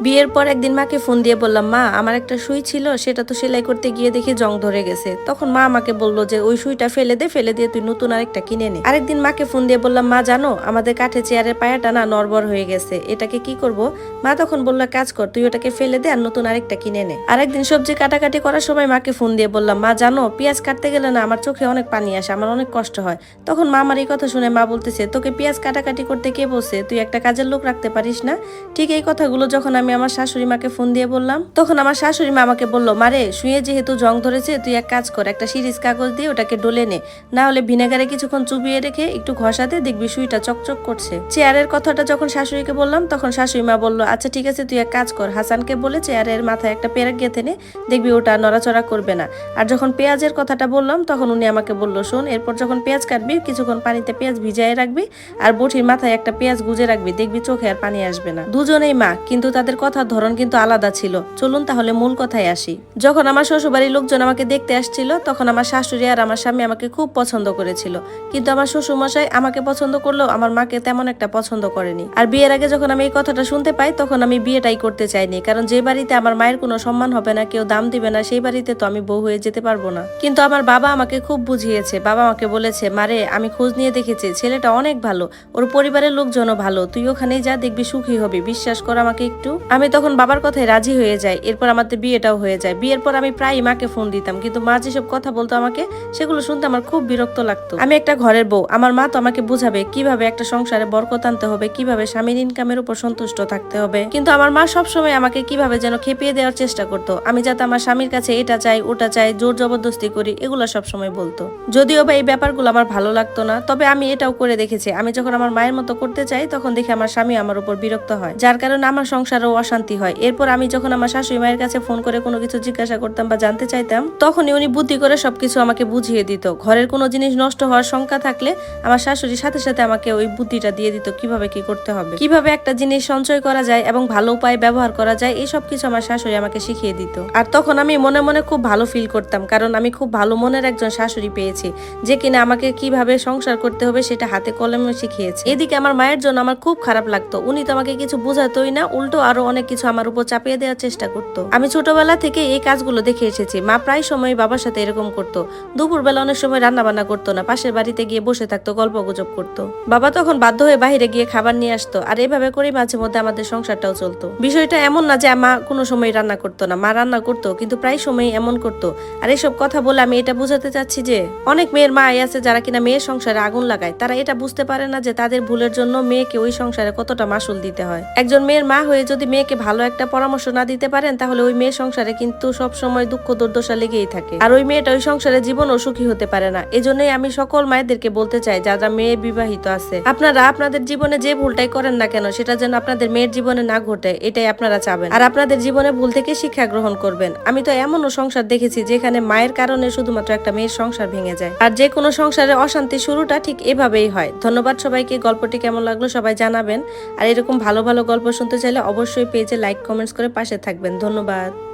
বিয়ের পর একদিন মাকে ফোন দিয়ে বললাম, মা আমার একটা সুই ছিল, সেটা তো সেলাই করতে গিয়ে দেখি জং ধরে গেছে। তখন মা আমাকে বললো যে ওই সুইটা ফেলে দে, ফেলে দিয়ে তুই নতুন আরেকটা কিনে নে। আরেকদিন মাকে ফোন দিয়ে বললাম, মা জানো আমাদের কাঠে চেয়ারের পায়াটা না নড়বড় হয়ে গেছে, এটাকে কি করব? মা তখন বললো, কাজ কর, তুই ওটাকে ফেলে দে আর নতুন আরেকটা কিনে নে। আরেকদিন সবজি কাটাকাটি করার সময় মাকে ফোন দিয়ে বললাম, মা জানো পেঁয়াজ কাটতে গেলে না আমার চোখে অনেক পানি আসে, আমার অনেক কষ্ট হয়। তখন মা আমার এই কথা শুনে মা বলতেছে, তোকে পেঁয়াজ কাটাকাটি করতে কে বলছে? তুই একটা কাজের লোক রাখতে পারিস না? ঠিক এই কথাগুলো যখন আমি আমার শাশুড়ি মাকে ফোন দিয়ে বললাম, তখন আমার শাশুড়ি মা আমাকে বললো, মারে শুয়ে যেহেতু জং ধরেছে, তুই এক কাজ কর, একটা সিরিজ কাগজ দিয়ে ওটাকে ডলে নে, না হলে ভিনেগারে কিছুক্ষণ চুবিয়ে রেখে একটু ঘষাতে দেখবি সুইটা চকচক করছে। চেয়ারের কথাটা যখন শাশুড়িকে বললাম, তখন শাশুড়ি মা বললো, আচ্ছা ঠিক আছে, তুই এক কাজ কর, হাসানকে বলে চেয়ারের মাথায় একটা পেরেক গেঁথে নে, দেখবি ওটা নড়াচড়া করবে না। আর যখন পেঁয়াজের কথাটা বললাম, তখন উনি আমাকে বললো, শোন, এরপর যখন পেঁয়াজ কাটবি কিছুক্ষণ পানিতে পেঁয়াজ ভিজায় রাখবি আর বটির মাথায় একটা পেঁয়াজ গুজে রাখবি, দেখবি চোখে আর পানি আসবে না। দুজনেই মা, কিন্তু তাদের কথার ধরন কিন্তু আলাদা ছিল। চলুন তাহলে মূল কথায় আসি। যখন আমার শ্বশুরবাড়ির লোকজন আমাকে দেখতে আসছিল, তখন আমার শাশুড়ি আর আমার স্বামী আমাকে খুব পছন্দ করেছিল, কিন্তু আমার শ্বশুরমশাই আমাকে পছন্দ করলেও আমার মাকে তেমন একটা পছন্দ করেনি। আর বিয়ের আগে যখন আমি এই কথাটা শুনতে পাই, তখন আমি বিয়েটাই করতে চাইনি, কারণ যে বাড়িতে আমার মায়ের কোনো সম্মান হবে না, কেউ দাম দিবে না, সেই বাড়িতে তো আমি বউ হয়ে যেতে পারবো না। কিন্তু আমার বাবা আমাকে খুব বুঝিয়েছে। বাবা আমাকে বলেছে, মারে আমি খোঁজ নিয়ে দেখেছি, ছেলেটা অনেক ভালো, ওর পরিবারের লোকজনও ভালো, তুই ওখানেই যা, দেখবি সুখী হবি, বিশ্বাস কর আমাকে একটু। আমি তখন বাবার কথায় রাজি হয়ে যাই। এরপর আমাদের বিয়েটাও হয়ে যায়। বিয়ের পর আমি প্রায়ই মাকে ফোন দিতাম, কিন্তু মা যেসব কথা বলতো আমাকে, সেগুলো শুনতে আমার খুব বিরক্ত লাগতো। আমি একটা ঘরের বউ, আমার মা তো আমাকে বুঝাবে কিভাবে একটা সংসারে বরকত আনতে হবে, কিভাবে স্বামীর ইনকামের উপর সন্তুষ্ট থাকতে হবে, কিন্তু আমার মা সবসময় আমাকে কিভাবে যেন খেপিয়ে দেওয়ার চেষ্টা করতো। আমি যাতে আমার স্বামীর কাছে এটা চাই ওটা চাই, জোর জবরদস্তি করি, এগুলো সবসময় বলতো। যদিও বা এই ব্যাপারগুলো আমার ভালো লাগতো না, তবে আমি এটাও করে দেখেছি, আমি যখন আমার মায়ের মতো করতে চাই, তখন দেখে আমার স্বামী আমার উপর বিরক্ত হয়, যার কারণে আমার সংসারেও অশান্তি হয়। এরপর আমি যখন আমার শাশুড়ি মায়ের কাছে ফোন করে কোনো কিছু জিজ্ঞাসা করতাম বা জানতে চাইতাম, তখনই উনি বুদ্ধি করে সবকিছু আমাকে বুঝিয়ে দিত। ঘরের কোনো জিনিস নষ্ট হওয়ার শঙ্কা থাকলে আমার শাশুড়ির সাথে সাথে আমাকে ওই বুদ্ধিটা দিয়ে দিত, কিভাবে কি করতে হবে, কিভাবে একটা জিনিস সঞ্চয় করা যায় এবং ভালো উপায়ে ব্যবহার করা যায়, এই সব কিছু আমার শাশুড়ি আমাকে শিখিয়ে দিত। আর তখন আমি মনে মনে খুব ভালো ফিল করতাম, কারণ আমি খুব ভালো মনের একজন শাশুড়ি পেয়েছি, যে কিনা আমাকে কিভাবে সংসার করতে হবে সেটা হাতে কলমে শিখিয়েছে। এদিকে আমার মায়ের জন্য আমার খুব খারাপ লাগতো, উনি তো আমাকে কিছু বোঝাতোই না, উল্টো আরো অনেক কিছু আমার উপর চাপিয়ে দেওয়ার চেষ্টা করতো। আমি ছোটবেলা থেকে এই কাজগুলো দেখে এসেছি। মা প্রায় সময় বাবার সাথে এরকম করতো। দুপুরবেলা অনেক সময় রান্না বান্না করতো না, পাশের বাড়িতে গিয়ে বসে থাকতো, গল্প গুজব করতো। বাবা তখন বাধ্য হয়ে বাইরে গিয়ে খাবার নিয়ে আসতো, আর এভাবে করে মাঝে মধ্যে আমাদের সংসারটাও চলতো। বিষয়টা এমন না যে মা কোনো সময় রান্না করতো না, মা রান্না করতো, কিন্তু প্রায় সময় এমন করতো। আর এসব কথা বলে আমি এটা বোঝাতে চাচ্ছি যে অনেক মেয়ের মা আছে যারা কিনা মেয়ের সংসারে আগুন লাগায়, তারা এটা বুঝতে পারে না যে তাদের ভুলের জন্য মেয়েকে ওই সংসারে কতটা মাসুল দিতে হয়। একজন মেয়ের মা হয়ে যদি মেয়েকে ভালো একটা পরামর্শ না দিতে পারেন, তাহলে ওই মেয়ের সংসারে কিন্তু সব সময় দুঃখ দুর্দশা লেগেই থাকে, আর ওই মেয়েটা ওই সংসারে জীবনও সুখী হতে পারে না। এজন্যই আমি সকল মায়েদেরকে বলতে চাই, যারা মেয়ে বিবাহিত আছে, আপনারা আপনাদের জীবনে যে ভুলটাই করেন না কেন, সেটা যেন আপনাদের মেয়ের জীবনে না ঘটে, এটাই আপনারা চাবেন। আর আপনাদের জীবনে ভুল থেকে শিক্ষা গ্রহণ করবেন। আমি তো এমনও সংসার দেখেছি যেখানে মায়ের কারণে শুধুমাত্র একটা মেয়ের সংসার ভেঙে যায়। আর যে কোনো সংসারে অশান্তির শুরুটা ঠিক এভাবেই হয়। ধন্যবাদ সবাইকে। গল্পটি কেমন লাগলো সবাই জানাবেন। আর এরকম ভালো ভালো গল্প শুনতে চাইলে অবশ্যই পেজে লাইক কমেন্টস করে পাশে থাকবেন। ধন্যবাদ।